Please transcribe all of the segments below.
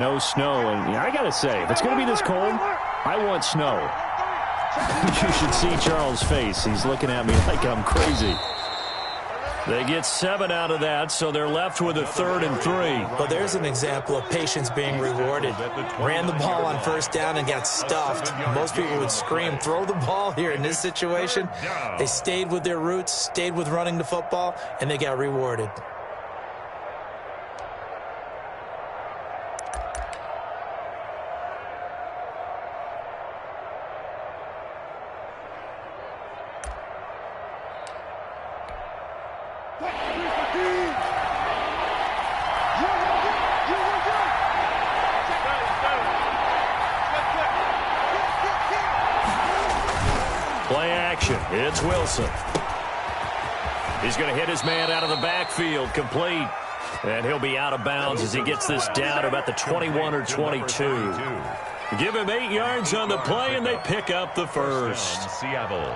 No snow, and I got to say, if it's going to be this cold, I want snow. You should see Charles' face. He's looking at me like I'm crazy. They get 7 out of that, so they're left with a 3rd and 3. Well, there's an example of patience being rewarded. Ran the ball on first down and got stuffed. Most people would scream, throw the ball here. In this situation, they stayed with their roots, stayed with running the football, and they got rewarded. Play action. It's Wilson. He's going to hit his man out of the backfield. Complete. And he'll be out of bounds as he gets this down to about the 21 or 22. Give him 8 yards on the play, and they pick up the first. Seattle.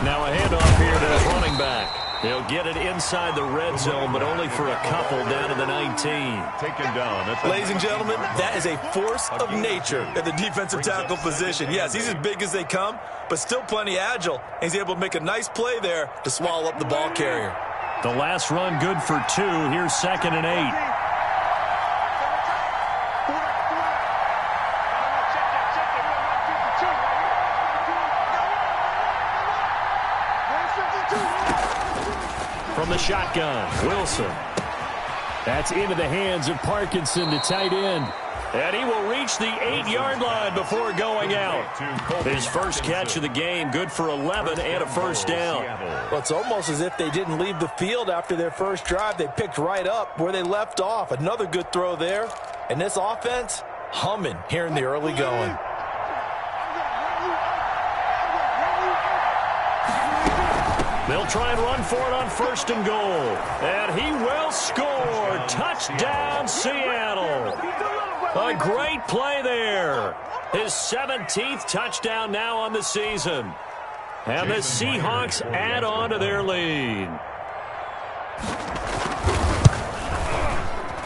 Now a handoff here to his running back. He'll get it inside the red zone, but only for a couple down to the 19. Taken down. Ladies and gentlemen, that is a force of nature at the defensive tackle position. Yes, he's as big as they come, but still plenty agile. And he's able to make a nice play there to swallow up the ball carrier. The last run good for 2. Here's 2nd and 8. From the shotgun, Wilson. That's into the hands of Parkinson, the tight end. And he will reach the 8-yard line before going out. His first catch of the game, good for 11 and a first down. Well, it's almost as if they didn't leave the field after their first drive. They picked right up where they left off. Another good throw there. And this offense, humming here in the early going. They'll try and run for it on 1st and goal. And he will score. Touchdown, Seattle. A great play there. His 17th touchdown now on the season. And the Seahawks add on to their lead.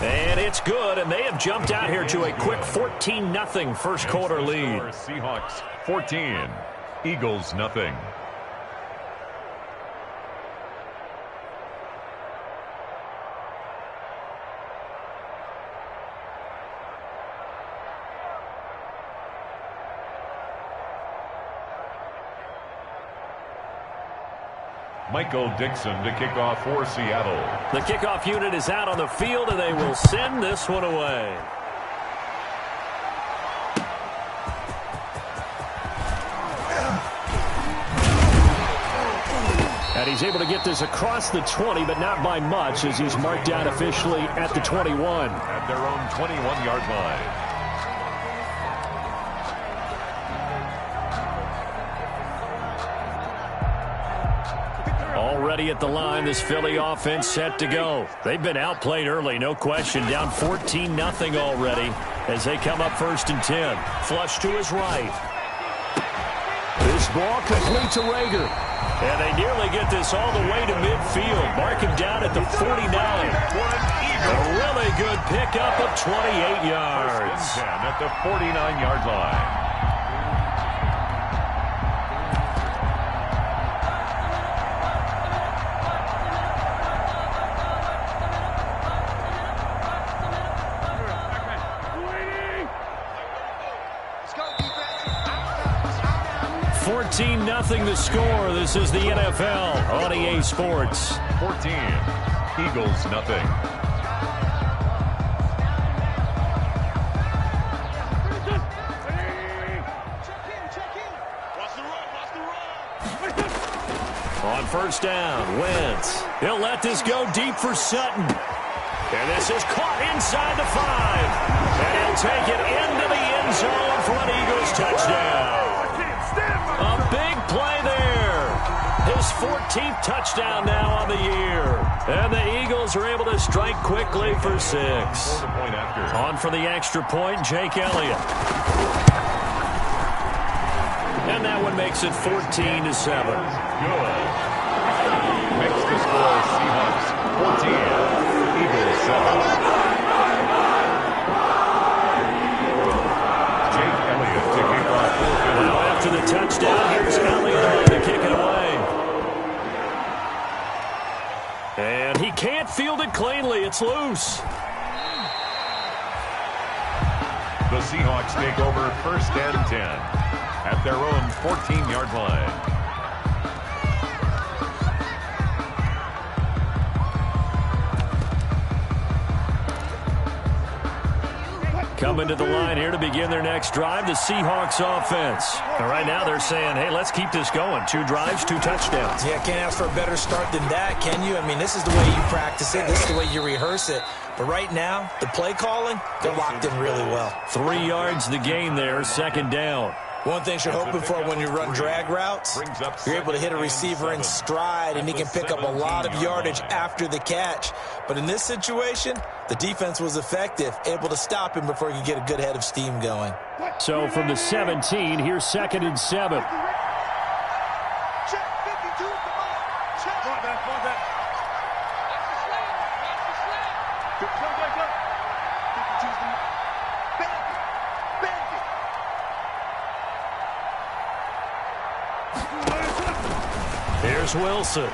And it's good, and they have jumped out here to a quick 14-0 first quarter lead. Seahawks 14, Eagles nothing. Michael Dixon to kick off for Seattle. The kickoff unit is out on the field, and they will send this one away. And he's able to get this across the 20, but not by much, as he's marked down officially at the 21. At their own 21-yard line. Already at the line, this Philly offense set to go. They've been outplayed early, no question. Down 14-0 already as they come up 1st and 10. Flush to his right. This ball complete to Rager. And they nearly get this all the way to midfield. Mark him down at the 49. A really good pickup of 28 yards. 1st and 10 at the 49-yard line. Nothing the score. This is the NFL on EA Sports. 14, Eagles nothing. On 1st down, Wentz. He'll let this go deep for Sutton. And this is caught inside the 5. And he'll take it into the end zone for an Eagles touchdown. A big play there. His his 14th touchdown now on the year. And the Eagles are able to strike quickly for 6. On for the extra point, Jake Elliott. And that one makes it 14-7. Good. Makes the score Seahawks 14, Eagles 7. Jake Elliott to kick off. Now after the touchdown, here's Elliott to kick it away. And he can't field it cleanly. It's loose. The Seahawks take over 1st and 10 at their own 14-yard line. Coming to the line here to begin their next drive, the Seahawks offense. And right now they're saying, hey, let's keep this going. 2 drives, 2 touchdowns. Yeah, can't ask for a better start than that, can you? I mean, this is the way you practice it. This is the way you rehearse it. But right now, the play calling, they're locked in really well. 3 yards the gain there, 2nd down. One thing you're hoping for when you run drag routes, you're able to hit a receiver in stride, and he can pick up a lot of yardage after the catch. But in this situation, the defense was effective, able to stop him before he could get a good head of steam going. So from the 17, here's 2nd and 7. Here's Wilson.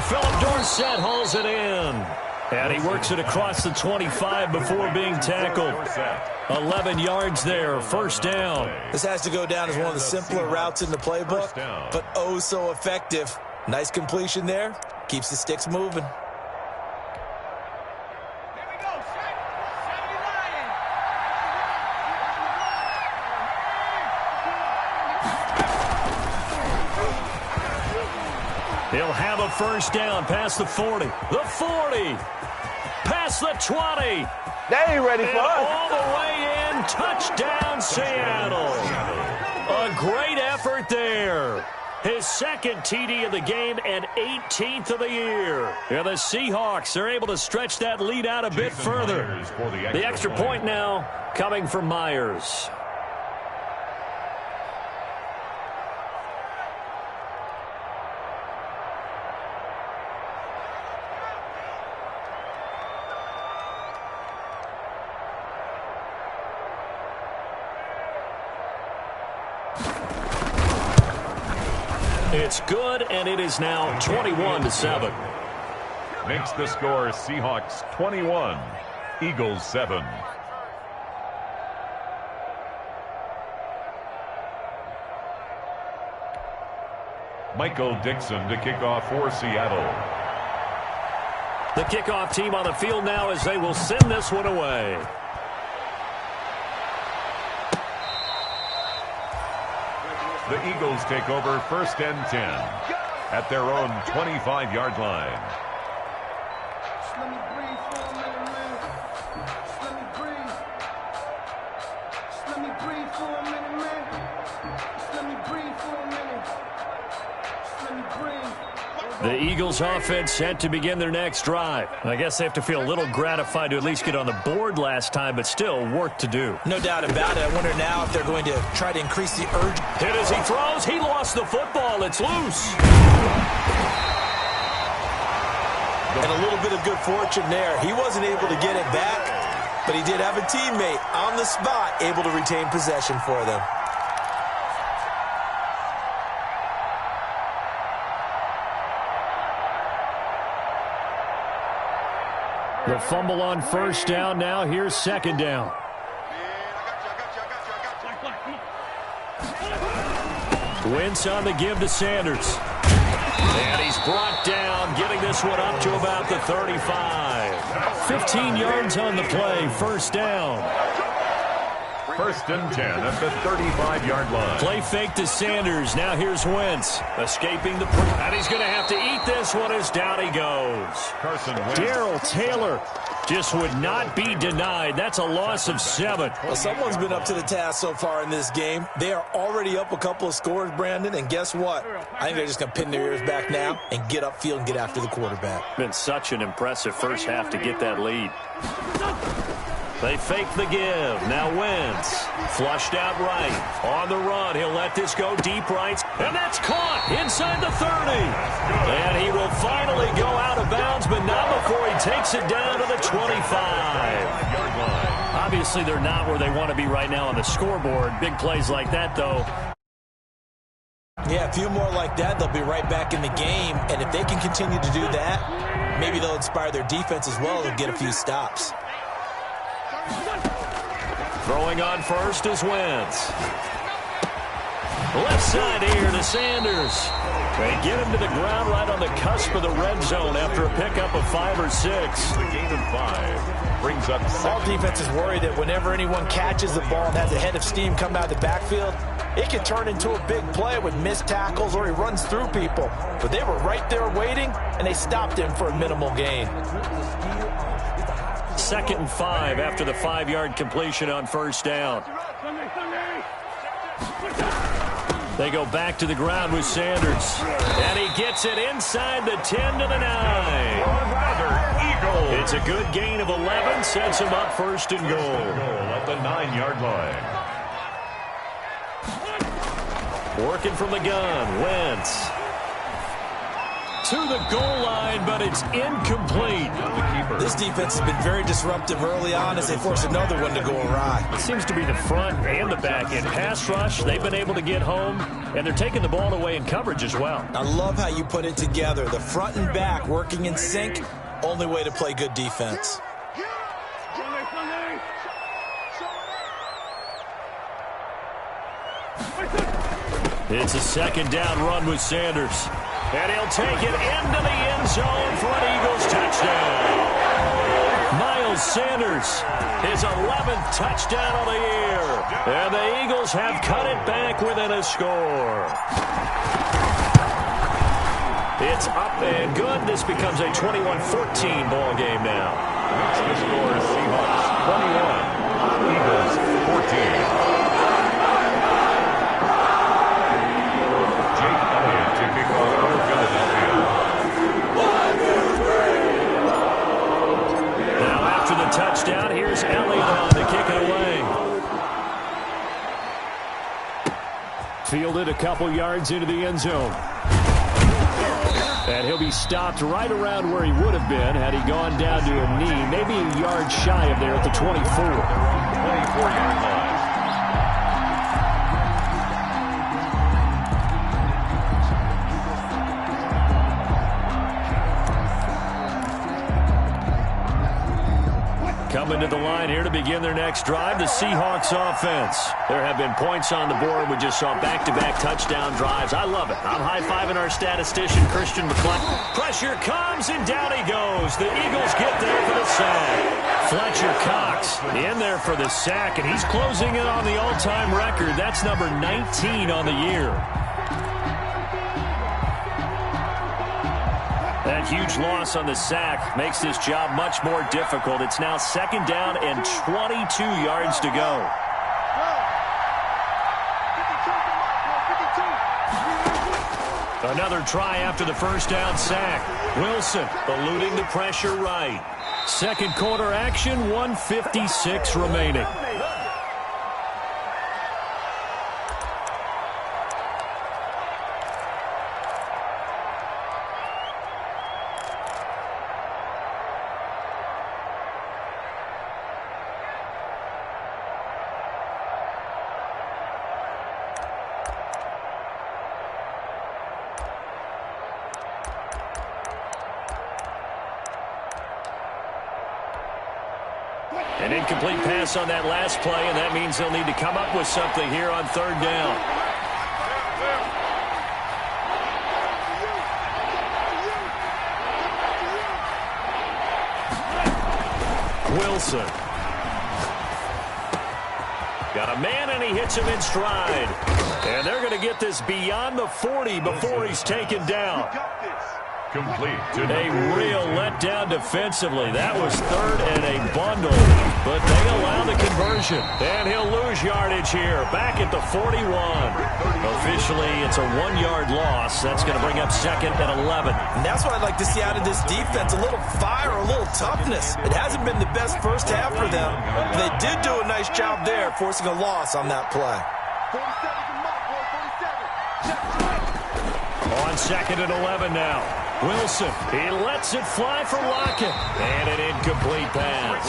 Philip Dorsett hauls it in. And he works it across the 25 before being tackled. 11 yards there, 1st down. This has to go down as one of the simpler routes in the playbook, but oh so effective. Nice completion there. Keeps the sticks moving. He'll have a 1st down past the 40. The 40. Past the 20. They ain't ready for us. All the way in. Touchdown, Seattle. A great effort there. His 2nd TD of the game and 18th of the year. And the Seahawks are able to stretch that lead out a bit further. The extra point now coming from Myers. It's good, and it is now 21-7. Makes the score Seahawks 21, Eagles 7. Michael Dixon to kick off for Seattle. The kickoff team on the field now as they will send this one away. The Eagles take over 1st and 10 at their own 25-yard line. Just let me breathe for a minute, man. Just let me breathe. Just let me breathe for a minute, man. Just let me breathe for a minute. Just let me breathe. The Eagles offense set to begin their next drive. I guess they have to feel a little gratified to at least get on the board last time, but still work to do. No doubt about it. I wonder now if they're going to try to increase the urge. Hit as he throws. He lost the football. It's loose. And a little bit of good fortune there. He wasn't able to get it back, but he did have a teammate on the spot able to retain possession for them. The fumble on 1st down. Now here's 2nd down. Wentz on the give to Sanders. And he's brought down, getting this one up to about the 35. 15 yards on the play, 1st down. 1st and 10 at the 35-yard line. Play fake to Sanders. Now here's Wentz. Escaping the and he's going to have to eat this one as down he goes. Carson Wentz. Darrell Taylor Just would not be denied. That's a loss of 7. Well, someone's been up to the task so far in this game. They are already up a couple of scores, Brandon, and guess what? I think they're just going to pin their ears back now and get upfield and get after the quarterback. Been such an impressive first half to get that lead. They fake the give. Now Wentz. Flushed out right. On the run. He'll let this go deep right. And that's caught inside the 30. And he will finally go out of bounds, but not before he takes it down to the 25-yard line. Obviously, they're not where they want to be right now on the scoreboard. Big plays like that, though. Yeah, a few more like that, they'll be right back in the game. And if they can continue to do that, maybe they'll inspire their defense as well and get a few stops. Throwing on first is Wentz. Left side here to Sanders. They get him to the ground right on the cusp of the red zone after a pickup of 5 or 6. The gain of 5 brings up 7. All defenses worry that whenever anyone catches the ball and has a head of steam come out of the backfield, it can turn into a big play with missed tackles or he runs through people. But they were right there waiting, and they stopped him for a minimal gain. 2nd and 5 after the 5-yard completion on first down. They go back to the ground with Sanders. And he gets it inside the 10 to the 9. It's a good gain of 11. Sets him up 1st and goal. At the 9-yard line. Working from the gun. Wentz. To the goal line, but it's incomplete. This defense has been very disruptive early on as they force another one to go awry. It seems to be the front and the back end. Pass rush, they've been able to get home, and they're taking the ball away in coverage as well. I love how you put it together. The front and back working in sync, only way to play good defense. It's a 2nd down run with Sanders. And he'll take it into the end zone for an Eagles touchdown. Miles Sanders, his 11th touchdown of the year. And the Eagles have cut it back within a score. It's up and good. This becomes a 21-14 ball game now. The score is Seahawks 21, Eagles 14. Touchdown. Here's Elliott on to kick it away. Fielded a couple yards into the end zone. And he'll be stopped right around where he would have been had he gone down to a knee, maybe a yard shy of there at the 24. 24-yard line. Coming to the line here to begin their next drive, the Seahawks offense. There have been points on the board. We just saw back-to-back touchdown drives. I love it. I'm high-fiving our statistician, Christian McClellan. Pressure comes, and down he goes. The Eagles get there for the sack. Fletcher Cox in there for the sack, and he's closing in on the all-time record. That's number 19 on the year. That huge loss on the sack makes this job much more difficult. It's now 2nd down and 22 yards to go. Another try after the first down sack. Wilson eluding the pressure right. 2nd quarter action, 1:56 remaining. An incomplete pass on that last play, and that means they'll need to come up with something here on 3rd down. Wilson. Got a man, and he hits him in stride. And they're going to get this beyond the 40 before he's taken down. Complete. A real letdown defensively. That was third and a bundle, but they allow the conversion. And he'll lose yardage here, back at the 41. Officially, it's a 1-yard loss. That's going to bring up second and 11. And that's what I'd like to see out of this defense, a little fire, a little toughness. It hasn't been the best first half for them. They did do a nice job there, forcing a loss on that play. 47 On second and 11 now. Wilson, he lets it fly for Lockett. And an incomplete pass.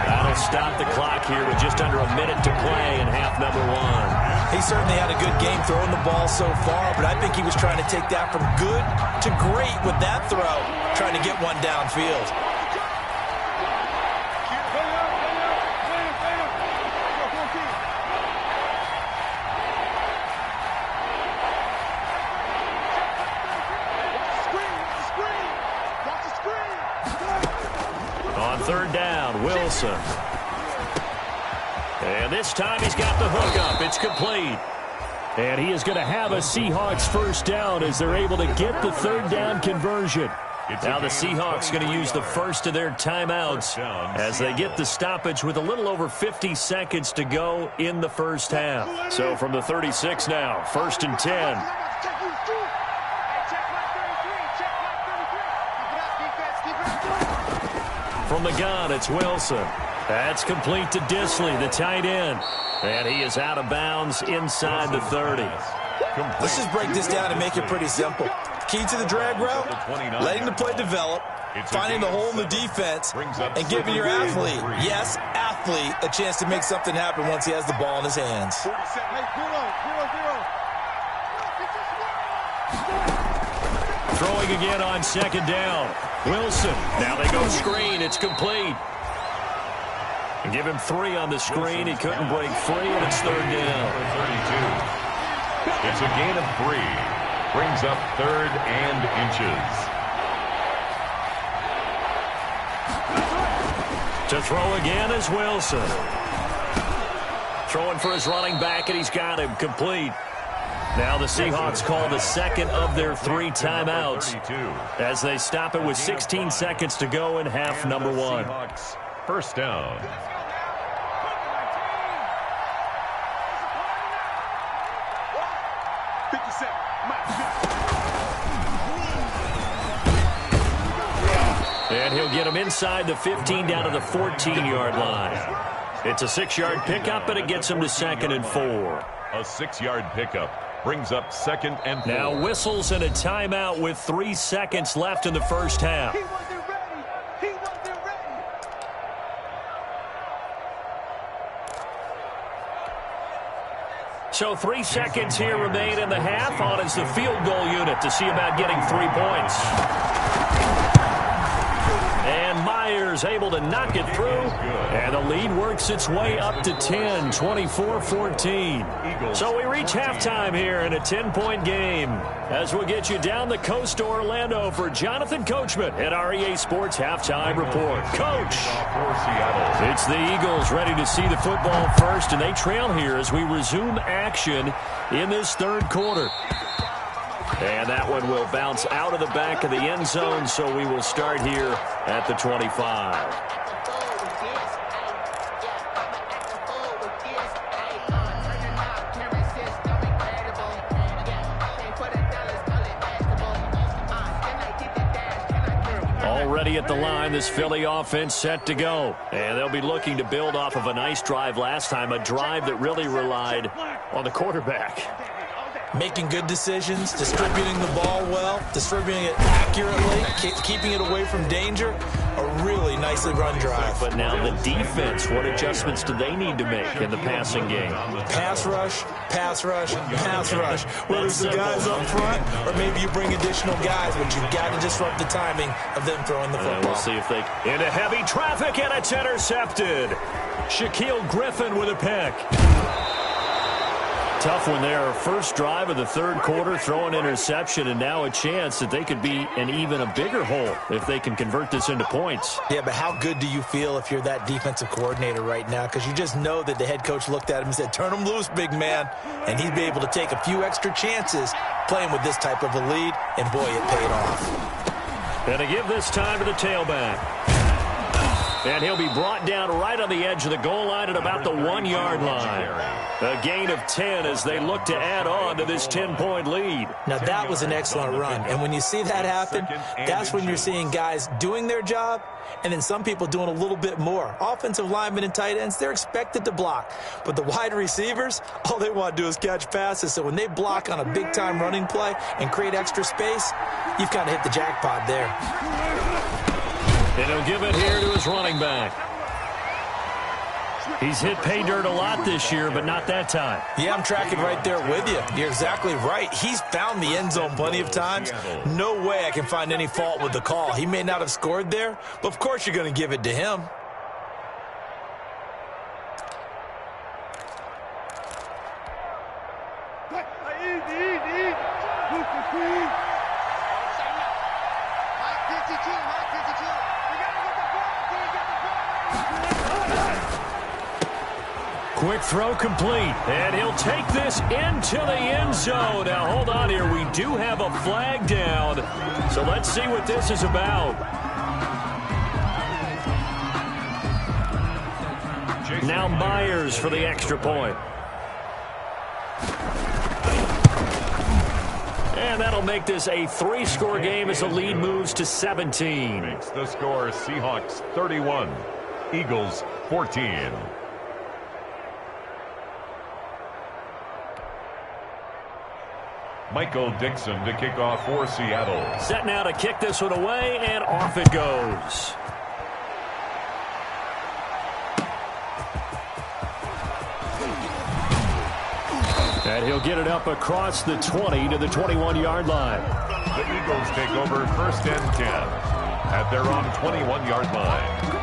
That'll stop the clock here with just under a minute to play in half number 1. He certainly had a good game throwing the ball so far, but I think he was trying to take that from good to great with that throw, trying to get one downfield. On third down, Wilson. And this time he's got the hook up. It's complete. And he is going to have a Seahawks first down as they're able to get the third down conversion. Now the Seahawks going to use the first of their timeouts as they get the stoppage with a little over 50 seconds to go in the first half. So from the 36 now, first and 10. From the gun, it's Wilson. That's complete to Disley, the tight end. And he is out of bounds inside the 30. Let's just break this down and make it pretty simple. Key to the drag route, letting the play develop, finding the hole in the defense, and giving your athlete, yes, athlete, a chance to make something happen once he has the ball in his hands. Throwing again on second down. Wilson. Now they go screen. It's complete. And give him 3 on the screen. He couldn't break free, and it's third down. 32. It's a gain of 3. Brings up third and inches. To throw again is Wilson. Throwing for his running back, and he's got him complete. Now the Seahawks call the second of their 3 timeouts as they stop it with 16 seconds to go in half number 1. First down. And he'll get him inside the 15 down to the 14-yard line. It's a 6-yard pickup, but it gets him to second and 4. A 6-yard pickup brings up second and 4. Now whistles and a timeout with 3 seconds left in the first half. So 3 seconds here remain in the half. On is the field goal unit to see about getting 3 points. And Myers able to knock it through. And the lead works its way up to 10, 24-14. So we reach halftime here in a 10-point game. As we'll get you down the coast to Orlando for Jonathan Coachman at our EA Sports Halftime Report. Coach! It's the Eagles ready to see the football first, and they trail here as we resume action in this third quarter. And that one will bounce out of the back of the end zone, so we will start here at the 25. Already at the line, this Philly offense set to go. And they'll be looking to build off of a nice drive last time, a drive that really relied on the quarterback. Making good decisions, distributing the ball well, distributing it accurately, keeping it away from danger. A really nicely run drive. But now the defense, what adjustments do they need to make in the passing game? Pass rush, pass rush, pass rush. Whether it's the guys up front or maybe you bring additional guys, but you've got to disrupt the timing of them throwing the football. We'll see if they... Into heavy traffic, and it's intercepted. Shaquille Griffin with a pick. tough one there. First drive of the third quarter, throw an interception, and now a chance that they could be in even a bigger hole if they can convert this into points. Yeah, but how good do you feel if you're that defensive coordinator right now? Because you just know that the head coach looked at him and said, turn him loose, big man. And he'd be able to take a few extra chances playing with this type of a lead, and boy, it paid off. And to give this time to the tailback. And he'll be brought down right on the edge of the goal line at about the 1-yard line. A gain of 10 as they look to add on to this 10-point lead. Now, that was an excellent run. And when you see that happen, that's when you're seeing guys doing their job and then some people doing a little bit more. Offensive linemen and tight ends, they're expected to block. But the wide receivers, all they want to do is catch passes. So when they block on a big-time running play and create extra space, you've kind of hit the jackpot there. And he'll give it here to his running back. He's hit pay dirt a lot this year, but not that time. Yeah, I'm tracking right there with you. You're exactly right. He's found the end zone plenty of times. No way I can find any fault with the call. He may not have scored there, but of course you're going to give it to him. Quick throw complete, and he'll take this into the end zone. Now, hold on here. We do have a flag down, so let's see what this is about. Now Myers for the extra point. And that'll make this a 3-score game as the lead moves to 17. Makes the score Seahawks 31, Eagles 14. Michael Dixon to kick off for Seattle. Set now to kick this one away, and off it goes. And he'll get it up across the 20 to the 21-yard line. The Eagles take over 1st and 10 at their own 21-yard line.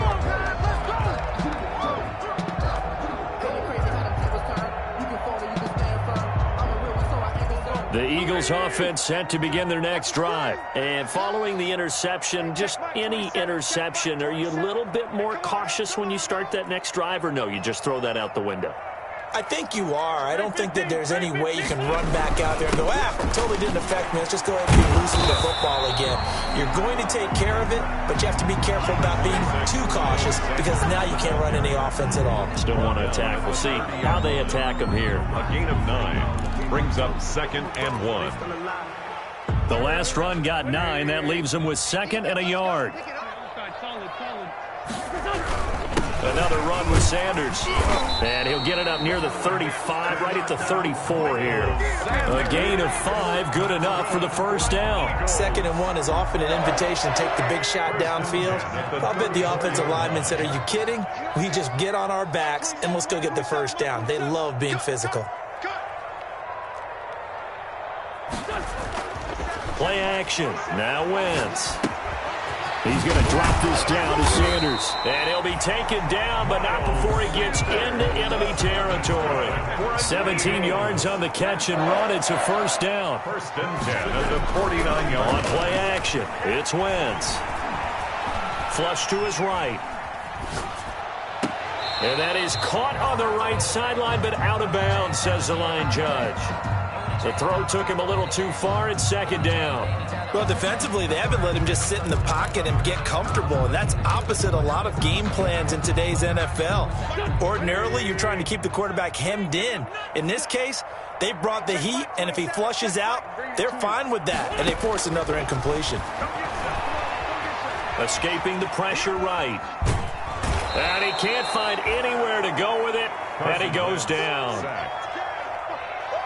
The Eagles offense set to begin their next drive. And following the interception, just any interception, are you a little bit more cautious when you start that next drive, or no, you just throw that out the window? I think you are. I don't think that there's any way you can run back out there and go, totally didn't affect me. Let's just go ahead and be loose with the football again. You're going to take care of it, but you have to be careful about being too cautious because now you can't run any offense at all. Still want to attack. We'll see how they attack them here. A gain of 9 brings up 2nd and 1. The last run got 9. That leaves them with 2nd and a yard. Another run with Sanders. And he'll get it up near the 35, right at the 34 here. A gain of 5, good enough for the first down. 2nd and 1 is often an invitation to take the big shot downfield. I'll bet the offensive lineman said, are you kidding? We just get on our backs and let's go get the first down. They love being physical. Play action. Now Wentz. He's going to drop this down to Sanders. And he'll be taken down, but not before he gets into enemy territory. 17 yards on the catch and run. It's a first down. 1st and 10 at the 49-yard. On play action, it's Wentz. Flush to his right. And that is caught on the right sideline, but out of bounds, says the line judge. The throw took him a little too far. It's 2nd down. Well, defensively, they haven't let him just sit in the pocket and get comfortable, and that's opposite a lot of game plans in today's NFL. Ordinarily, you're trying to keep the quarterback hemmed in. In this case, they brought the heat, and if he flushes out, they're fine with that, and they force another incompletion. Escaping the pressure right. And he can't find anywhere to go with it, and he goes down.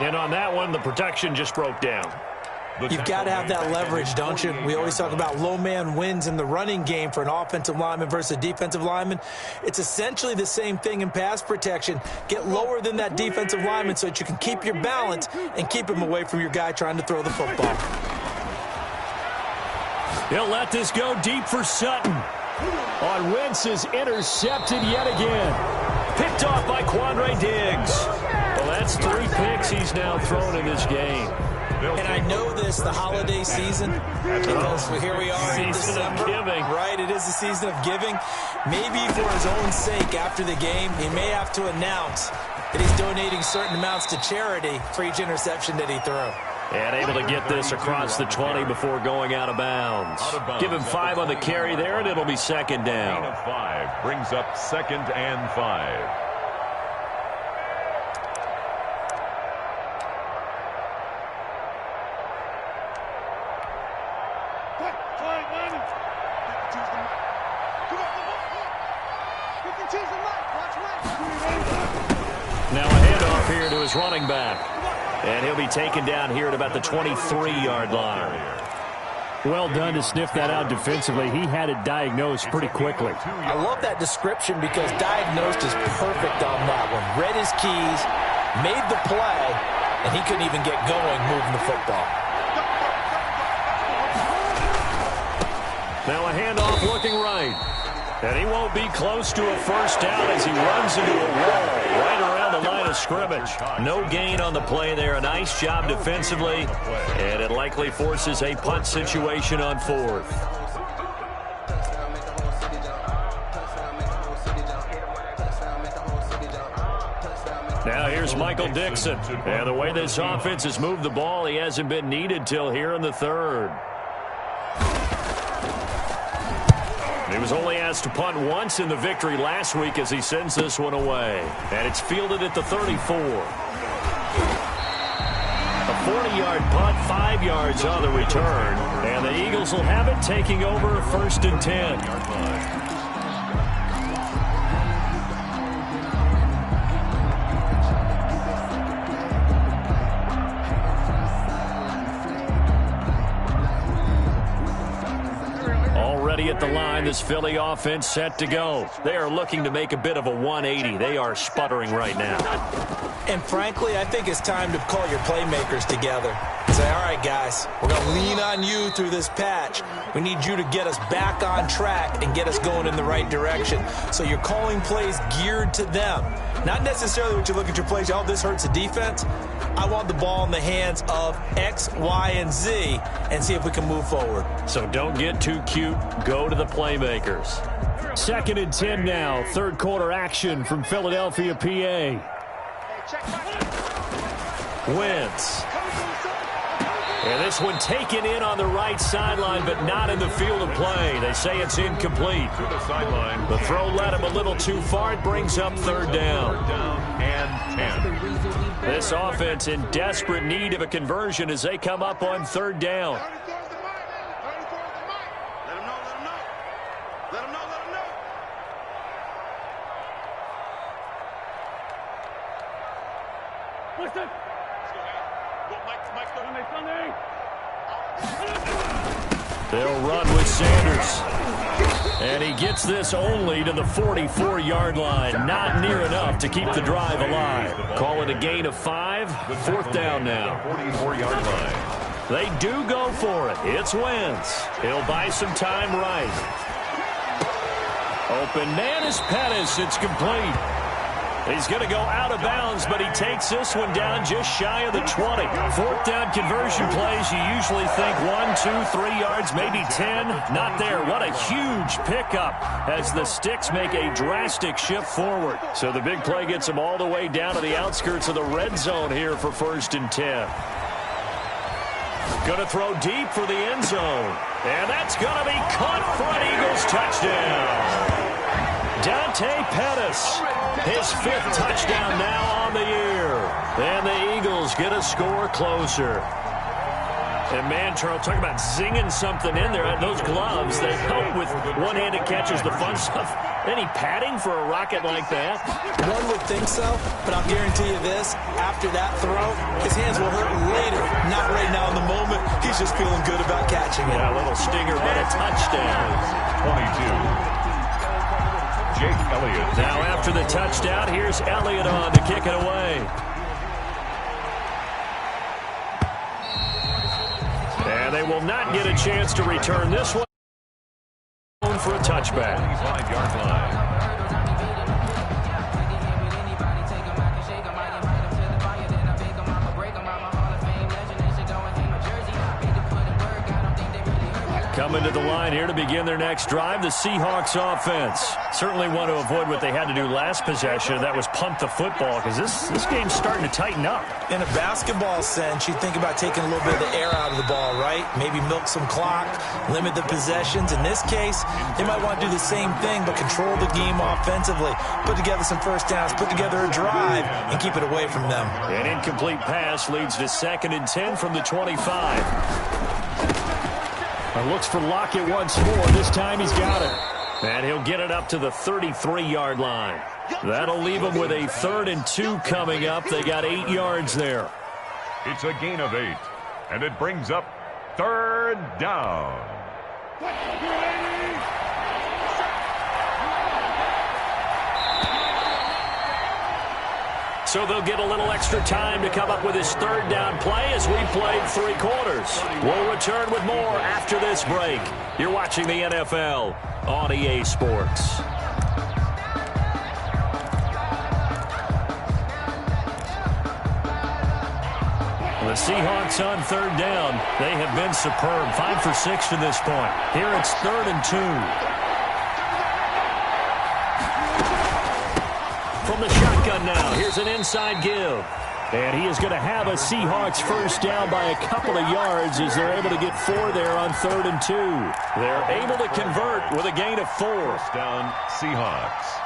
And on that one, the protection just broke down. You've got to have that leverage, don't you? We always talk about low man wins in the running game for an offensive lineman versus a defensive lineman. It's essentially the same thing in pass protection. Get lower than that defensive lineman so that you can keep your balance and keep him away from your guy trying to throw the football. He'll let this go deep for Sutton. On Wentz is intercepted yet again. Picked off by Quandre Diggs. Well, That's 3 picks he's now thrown in this game. And I know this, the holiday season, because here we are in December. Season of giving. Right, it is the season of giving. Maybe for his own sake after the game, he may have to announce that he's donating certain amounts to charity for each interception that he threw. And able to get this across the 20 before going out of bounds. Give him 5 on the carry there, and it'll be second down. Gain of 5 brings up 2nd and 5. Now a handoff here to his running back. And he'll be taken down here at about the 23-yard line. Well done to sniff that out defensively. He had it diagnosed pretty quickly. I love that description because diagnosed is perfect on that one. Read his keys, made the play, and he couldn't even get going moving the football. Now a handoff looking right. And he won't be close to a first down as he runs into a wall right around the line of scrimmage. No gain on the play there. A nice job defensively. And it likely forces a punt situation on 4th. Now here's Michael Dixon. And the way this offense has moved the ball, he hasn't been needed till here in the 3rd. He was only asked to punt once in the victory last week as he sends this one away. And it's fielded at the 34. A 40-yard punt, 5 yards on the return. And the Eagles will have it taking over 1st and 10. At the line, this Philly offense set to go. They are looking to make a bit of a 180. They are sputtering right now. And frankly, I think it's time to call your playmakers together. Say, all right, guys, we're going to lean on you through this patch. We need you to get us back on track and get us going in the right direction. So you're calling plays geared to them. Not necessarily what you look at your plays, oh, this hurts the defense. I want the ball in the hands of X, Y, and Z and see if we can move forward. So don't get too cute. Go to the playmakers. 2nd and 10 now. 3rd quarter action from Philadelphia, PA. Wentz. And this one taken in on the right sideline, but not in the field of play. They say it's incomplete. To the sideline. The throw led him a little too far. It brings up 3rd down. 3rd down and 10. This offense in desperate need of a conversion as they come up on 3rd down. They'll run with Sanders. And he gets this only to the 44-yard line. Not near enough to keep the drive alive. Call it a gain of 5. 4th down now. 44-yard line. They do go for it. It's Wentz. He'll buy some time right. Open man is Pettis. It's complete. He's going to go out of bounds, but he takes this one down just shy of the 20. 4th down conversion plays, you usually think 1, 2, 3 yards, maybe 10. Not there. What a huge pickup as the Sticks make a drastic shift forward. So the big play gets them all the way down to the outskirts of the red zone here for 1st and 10. Going to throw deep for the end zone. And that's going to be caught for an Eagles touchdown. Dante Pettis, his 5th touchdown now on the year. And the Eagles get a score closer. And man, Charles, talk about zinging something in there. Those gloves, they help with one-handed catches, the fun stuff. Any padding for a rocket like that? One would think so, but I'll guarantee you this. After that throw, his hands will hurt later. Not right now in the moment. He's just feeling good about catching it. Yeah, a little stinger, but a touchdown. 22. Jake Elliott. Now after the touchdown, here's Elliott on to kick it away. And they will not get a chance to return this one for a touchback. 25-yard line. Coming to the line here to begin their next drive, the Seahawks offense. Certainly want to avoid what they had to do last possession. That was punt the football, because this game's starting to tighten up. In a basketball sense, you think about taking a little bit of the air out of the ball, right? Maybe milk some clock, limit the possessions. In this case, they might want to do the same thing, but control the game offensively. Put together some first downs, put together a drive, and keep it away from them. An incomplete pass leads to 2nd and 10 from the 25. Looks for Lockett once more. This time he's got it. And he'll get it up to the 33-yard line. That'll leave him with a 3rd and 2 coming up. They got 8 yards there. It's a gain of 8, and it brings up 3rd down. So they'll get a little extra time to come up with his 3rd down play as we played 3 quarters. We'll return with more after this break. You're watching the NFL on EA Sports. The Seahawks on 3rd down. They have been superb. 5 for 6 to this point. Here it's 3rd and 2. From the shotgun now, here's an inside give. And he is going to have a Seahawks first down by a couple of yards as they're able to get 4 there on 3rd and 2. They're able to convert with a gain of 4. First down, Seahawks.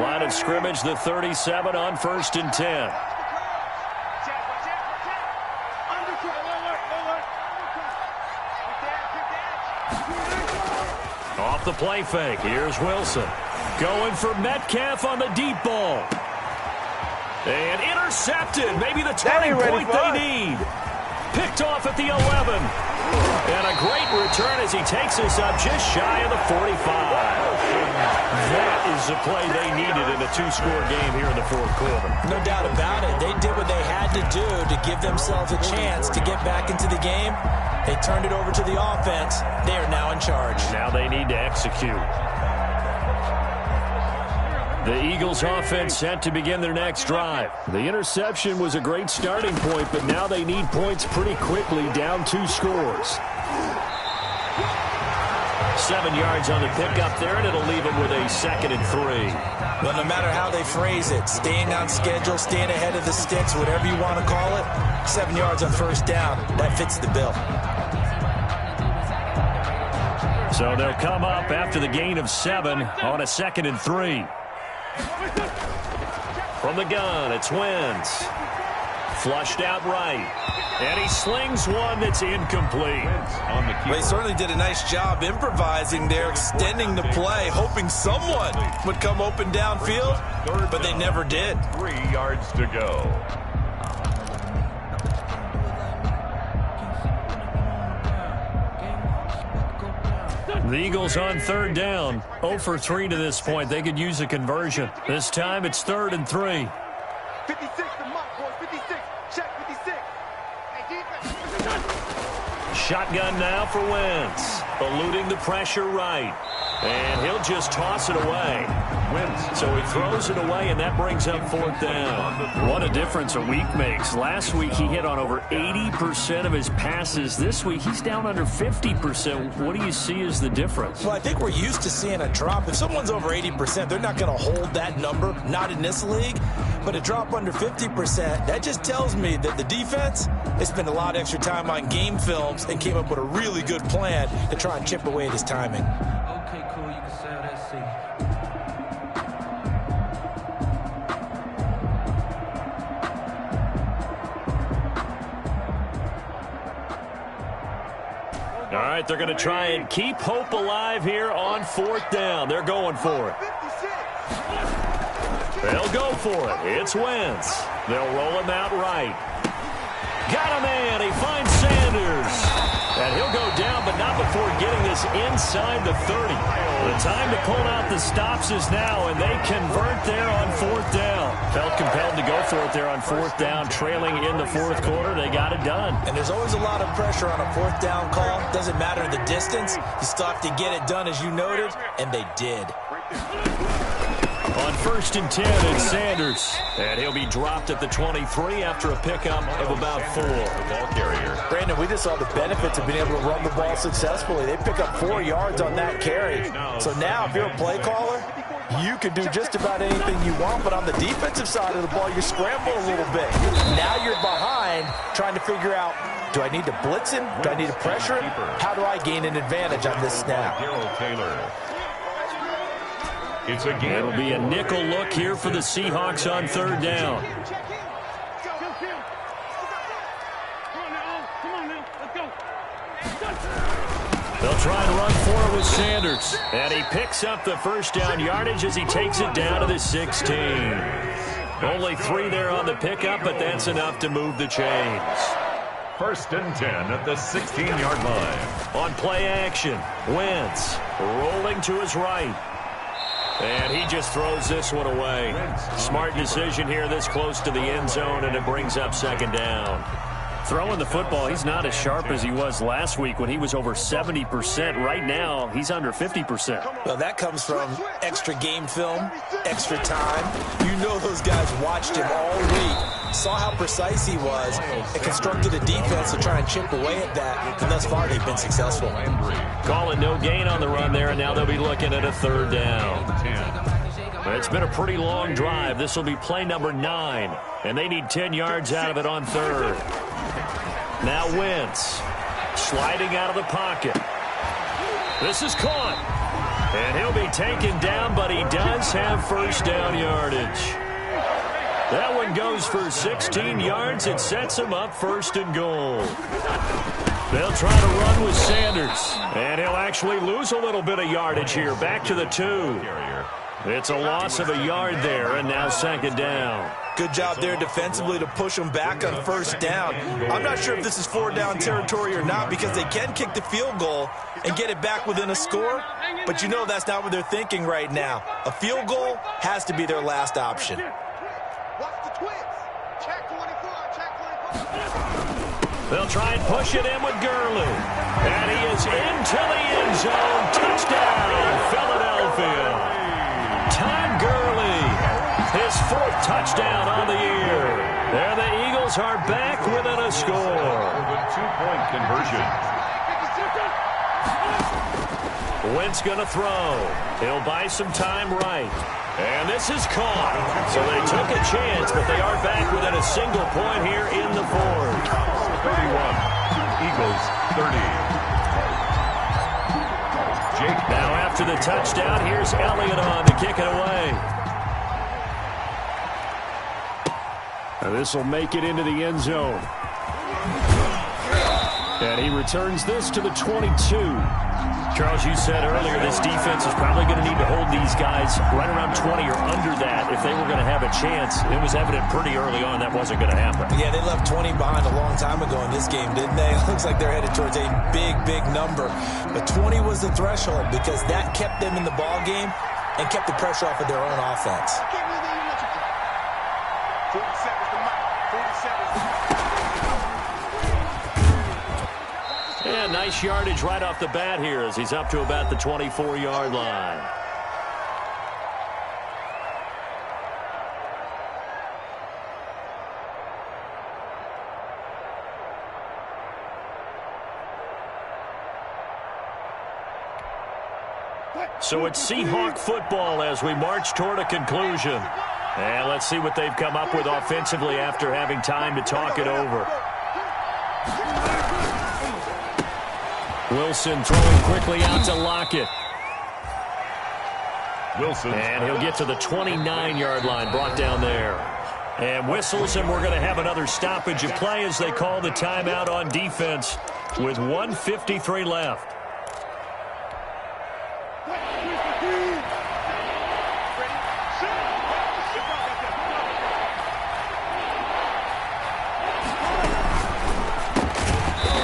Line of scrimmage, the 37 on 1st and 10. Off the play fake. Here's Wilson. Going for Metcalf on the deep ball. And intercepted. Maybe the turning point they need. Picked off at the 11. And a great return as he takes us up just shy of the 45. That is the play they needed in a 2-score game here in the 4th quarter. No doubt about it. They did what they had to do to give themselves a chance to get back into the game. They turned it over to the offense. They are now in charge. Now they need to execute. The Eagles offense set to begin their next drive. The interception was a great starting point, but now they need points pretty quickly, down 2 scores. 7 yards on the pickup there, and it'll leave them with a 2nd and 3. Well, no matter how they phrase it, staying on schedule, staying ahead of the sticks, whatever you want to call it, 7 yards on first down, that fits the bill. So they'll come up after the gain of 7 on a 2nd and 3. From the gun, it's Wentz. Flushed out right. And he slings one that's incomplete. They certainly did a nice job improvising there, extending the play, hoping someone would come open downfield, but they never did. 3 yards to go. The Eagles on 3rd down. 0 for 3 to this point. They could use a conversion. This time it's 3rd and 3. 56, the mark, boys. 56. Check 56. Shotgun now for Wentz. Eluding the pressure right. And he'll just toss it away. So he throws it away, and that brings up 4th down. What a difference a week makes. Last week he hit on over 80% of his passes. This week he's down under 50%. What do you see as the difference? Well, I think we're used to seeing a drop. If someone's over 80%, they're not going to hold that number, not in this league. But a drop under 50%, that just tells me that the defense, they spent a lot of extra time on game films and came up with a really good plan to try and chip away at his timing. Okay, cool. You can sell that seat. All right, they're going to try and keep hope alive here on 4th down. They're going for it. They'll go for it. It's Wentz. They'll roll him out right. Got a man. He finds Sanders. And he'll go down, but not before getting this inside the 30. The time to pull out the stops is now, and they convert there on 4th down. Felt compelled to go for it there on 4th down, trailing in the 4th quarter. They got it done. And there's always a lot of pressure on a 4th down call. Doesn't matter the distance. You still have to get it done, as you noted, and they did. On 1st and 10, it's Sanders. And he'll be dropped at the 23 after a pickup of about 4. The ball carrier. Brandon, we just saw the benefits of being able to run the ball successfully. They pick up 4 yards on that carry. So now if you're a play caller, you can do just about anything you want, but on the defensive side of the ball, you're scrambling a little bit. Now you're behind trying to figure out, do I need to blitz him? Do I need to pressure him? How do I gain an advantage on this snap? Darrell Taylor. It's a game. It'll be a nickel look here for the Seahawks on 3rd down. They'll try and run for it with Sanders. And he picks up the 1st down yardage as he takes it down to the 16. Only 3 there on the pickup, but that's enough to move the chains. 1st and 10 at the 16-yard line. On play action, Wentz rolling to his right. And he just throws this one away. Smart decision here this close to the end zone, and it brings up 2nd down. Throwing the football, he's not as sharp as he was last week when he was over 70%. Right now, he's under 50%. Well, that comes from extra game film, extra time. You know those guys watched him all week, saw how precise he was, and constructed a defense to try and chip away at that. And thus far, they've been successful. Calling no gain on the run there, and now they'll be looking at a 3rd down. It's been a pretty long drive. This will be play number 9, and they need 10 yards out of it on 3rd. Now Wentz sliding out of the pocket. This is caught. And he'll be taken down, but he does have 1st down yardage. That one goes for 16 yards. It sets him up 1st and goal. They'll try to run with Sanders. And he'll actually lose a little bit of yardage here. Back to the 2. It's a loss of a yard there, and now 2nd down. Good job there defensively to push them back on 1st down. I'm not sure if this is 4 down territory or not, because they can kick the field goal and get it back within a score. But you know that's not what they're thinking right now. A field goal has to be their last option. They'll try and push it in with Gurley. And he is into the end zone. Touchdown, Philadelphia. Todd Gurley, his 4th touchdown on the year. There the Eagles are back within a score. 2-point conversion. Wentz going to throw. He'll buy some time right. And this is caught. So they took a chance, but they are back within a single point here in the 4th. 31. Eagles 30. Now after the touchdown, here's Elliott on to kick it away. Now this will make it into the end zone. And he returns this to the 22. Charles, you said earlier this defense is probably going to need to hold these guys right around 20 or under that if they were going to have a chance. It was evident pretty early on that wasn't going to happen. Yeah, they left 20 behind a long time ago in this game, didn't they? It looks like they're headed towards a big, big number. But 20 was the threshold because that kept them in the ball game and kept the pressure off of their own offense. And nice yardage right off the bat here as he's up to about the 24-yard line. So it's Seahawk football as we march toward a conclusion. And let's see what they've come up with offensively after having time to talk it over. Wilson throwing quickly out to Lockett. Wilson. And he'll get to the 29-yard line, brought down there. And whistles, and we're going to have another stoppage of play as they call the timeout on defense with 1:53 left.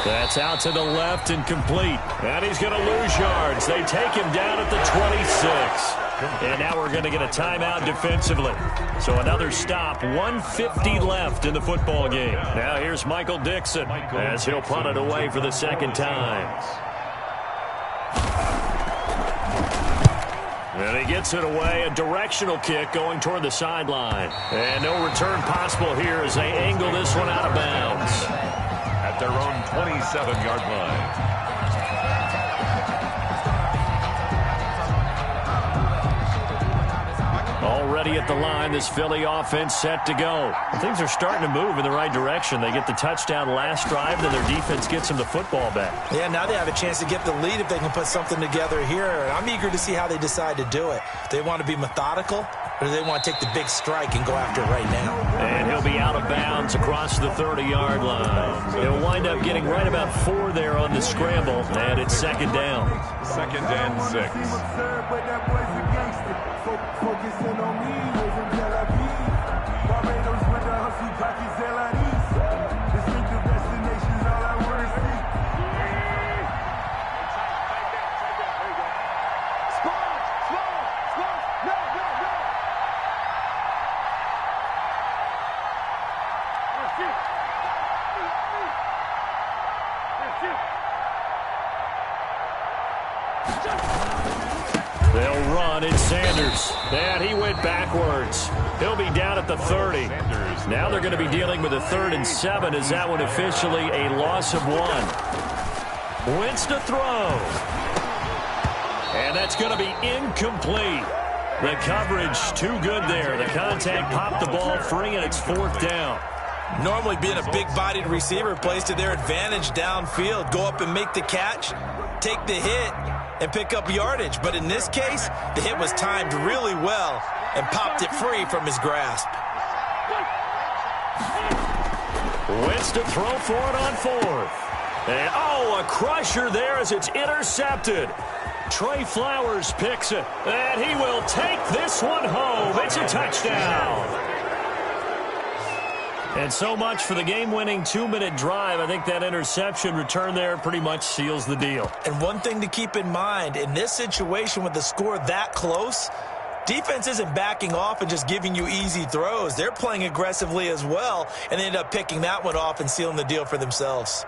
That's out to the left and complete. And he's going to lose yards. They take him down at the 26. And now we're going to get a timeout defensively. So another stop. 1:50 left in the football game. Now here's Michael Dixon as he'll punt it away for the second time. And he gets it away, a directional kick going toward the sideline. And no return possible here as they angle this one out of bounds. At their own 27-yard line. Already at the line, this Philly offense set to go. Things are starting to move in the right direction. They get the touchdown last drive, then their defense gets them the football back. Yeah, now they have a chance to get the lead if they can put something together here. I'm eager to see how they decide to do it. Do they want to be methodical, or do they want to take the big strike and go after it right now? And he'll be out of bounds across the 30-yard line. He'll wind up getting right about 4 there on the scramble, and it's second down. 2nd and 6. Focusing on me, raising Tel Aviv. Barbados with the hustle, pockets LIDs. Distinctive destinations, all I want to see. They'll run. It's Sanders. And he went backwards. He'll be down at the 30. Now they're going to be dealing with a 3rd and 7. Is that one officially a loss of 1? Wentz to throw. And that's going to be incomplete. The coverage too good there. The contact popped the ball free, and it's 4th down. Normally being a big-bodied receiver plays to their advantage downfield. Go up and make the catch, take the hit, and pick up yardage. But in this case, the hit was timed really well and popped it free from his grasp. Wentz to throw for it on 4th. And, a crusher there as it's intercepted. Trey Flowers picks it, and he will take this one home. It's a touchdown. And so much for the game-winning 2-minute drive. I think that interception return there pretty much seals the deal. And one thing to keep in mind, in this situation with the score that close, defense isn't backing off and just giving you easy throws. They're playing aggressively as well, and they end up picking that one off and sealing the deal for themselves.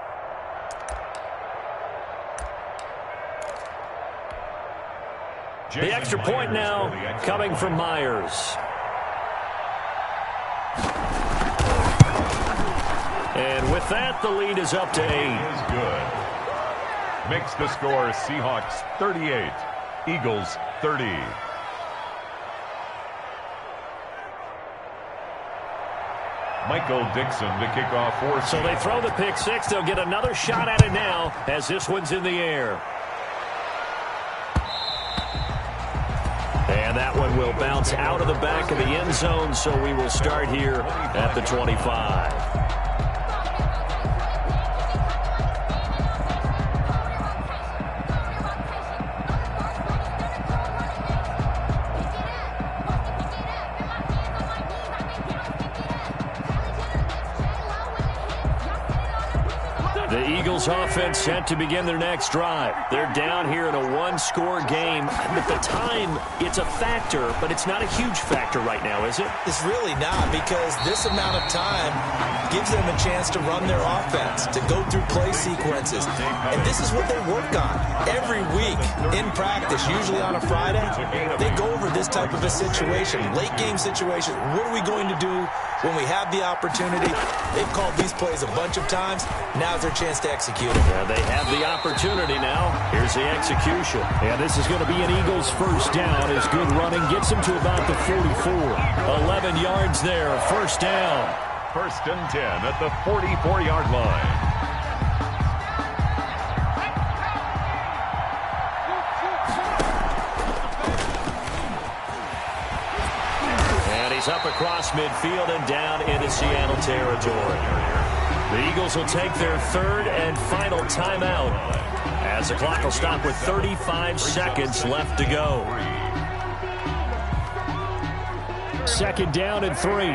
The extra point now coming from Myers. And with that, the lead is up to 8. Is good. Makes the score Seahawks 38, Eagles 30. Michael Dixon to kick off for. So they throw the pick 6. They'll get another shot at it now as this one's in the air. And that one will bounce out of the back of the end zone, so we will start here at the 25. The Eagles offense set to begin their next drive. They're down here in a 1-score game. At the time, it's a factor, but it's not a huge factor right now, is it? It's really not, because this amount of time gives them a chance to run their offense, to go through play sequences. And this is what they work on every week in practice, usually on a Friday. They go over this type of a situation, late game situation. What are we going to do when we have the opportunity? They've called these plays a bunch of times. Now's their chance to execute it. Yeah, they have the opportunity now. Here's the execution. And this is going to be an Eagles first down as good running gets them to about the 44. 11 yards there, first down. 1st and 10 at the 44-yard line. He's up across midfield and down into Seattle territory. The Eagles will take their 3rd and final timeout as the clock will stop with 35 seconds left to go. 2nd down and 3.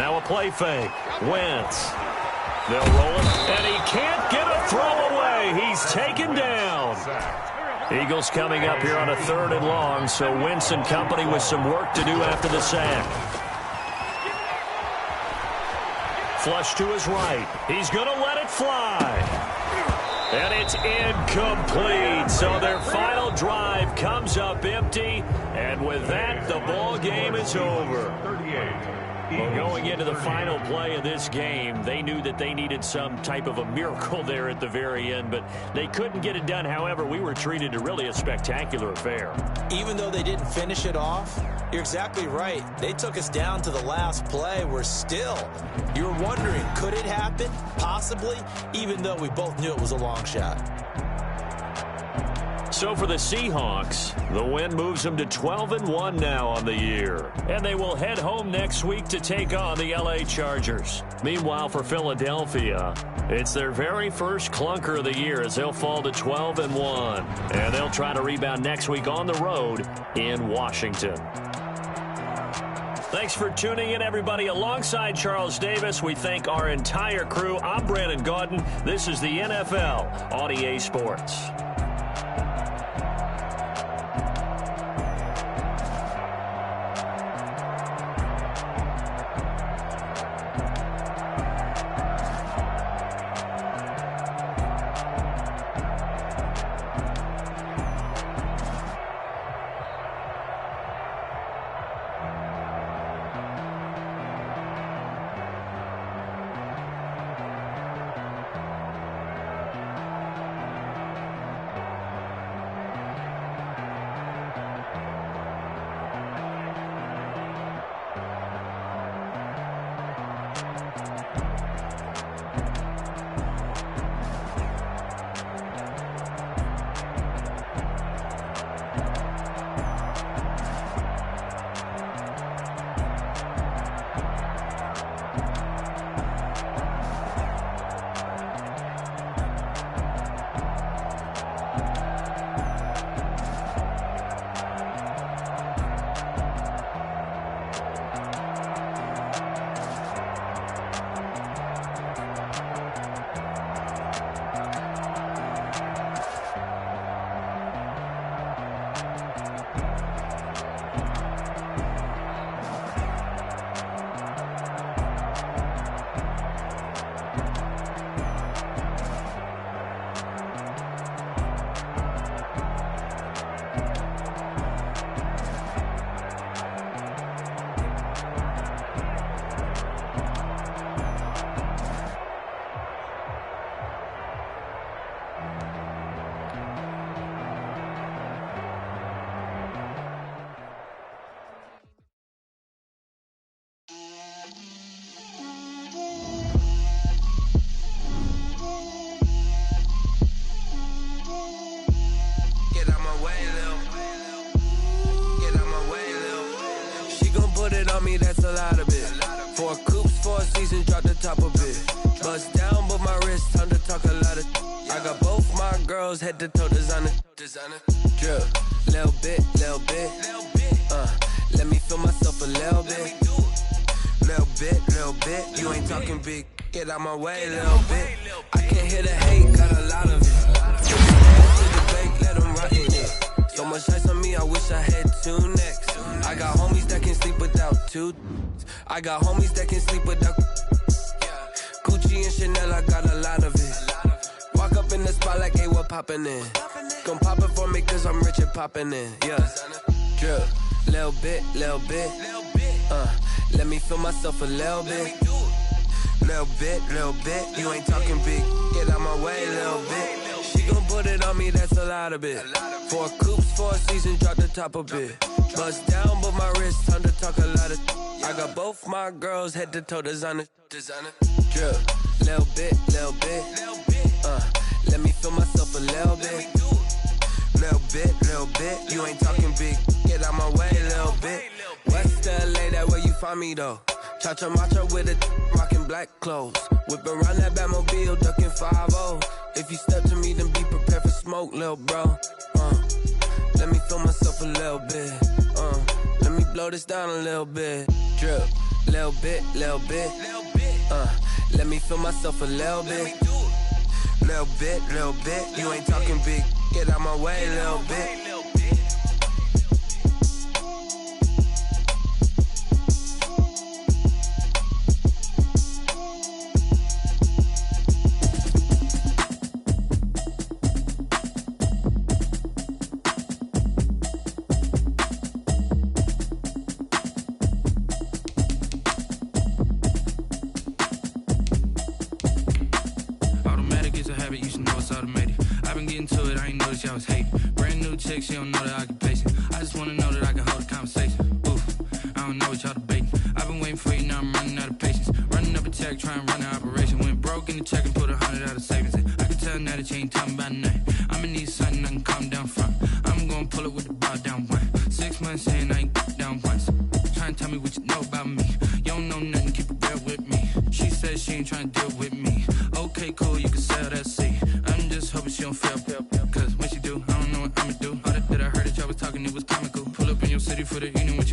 Now a play fake. Wentz. They'll roll it, and he can't get a throw away. He's taken down. Eagles coming up here on a 3rd and long, so Wentz and company with some work to do after the sack. Flush to his right. He's going to let it fly. And it's incomplete. So their final drive comes up empty. And with that, the ball game is over. 38. Well, going into the final play of this game, they knew that they needed some type of a miracle there at the very end, but they couldn't get it done. However, we were treated to really a spectacular affair. Even though they didn't finish it off, you're exactly right. They took us down to the last play. We're still, you were wondering, could it happen? Possibly, even though we both knew it was a long shot. So for the Seahawks, the win moves them to 12-1 now on the year. And they will head home next week to take on the LA Chargers. Meanwhile, for Philadelphia, it's their very first clunker of the year as they'll fall to 12-1. And they'll try to rebound next week on the road in Washington. Thanks for tuning in, everybody. Alongside Charles Davis, we thank our entire crew. I'm Brandon Gaudin. This is the NFL on EA Sports. That's a lot of it. 4 coops, 4 seasons, drop the top of it. Bust down, but my wrist, time to talk a lot of. I got both my girls head to toe designer. Drip, little bit. Let me feel myself a little bit. Little bit. You ain't talking big. Get out my way, little bit. I can't hear the hate, got a lot of it. To the bank, let them rot in it. So much ice on me, I wish I had 2 necks. I got homies that can sleep without 2. I got homies that can sleep without Gucci and Chanel, I got a lot of it. Walk up in the spot like, hey, what poppin' in? Gon' pop it for me cause I'm rich and poppin' in. Yeah, drip, little bit. Let me feel myself a little bit. Little bit. You ain't talking big. Get out my way, little bit. She gon' put it on me, that's a lot of it. 4 coops, 4 seasons, drop the top a bit. Bust down, but my wrist, time to talk a lot of. I got both my girls head to toe designer. Drip, little bit. Let me feel myself a little bit. Little bit. You ain't talking big. Get out my way, little bit. West LA, that where you find me though. Cha-cha matcha with a rockin' black clothes. Whip around that Batmobile, duckin' 5-0. If you step to me, then be prepared for smoke, lil' bro. Let me feel myself a little bit. Let me blow this down a little bit. Drip, little bit. Let me feel myself a little bit. Little bit. You ain't talking big. Get out my way, little bit. politics, she don't know the occupation. I just wanna know that I can hold a conversation. Oof, I don't know what y'all debating. I've been waiting for you, now I'm running out of patience. Running up a check, trying to run an operation. Went broke in the check and put 100 out of savings in. I can tell now that you ain't talking about nothing. I'ma need something I can calm down from. I'm gonna pull it with the bar down one. 6 months in, I ain't down once. Trying to tell me what you know about me. You don't know nothing, keep it real with me. She says she ain't trying to deal with me. Okay, cool, you can sell that seat. I'm just hoping she don't fail. Cause when she do, I don't know what I'ma do. All that I heard that y'all was talking, it was comical. Pull up in your city for the evening with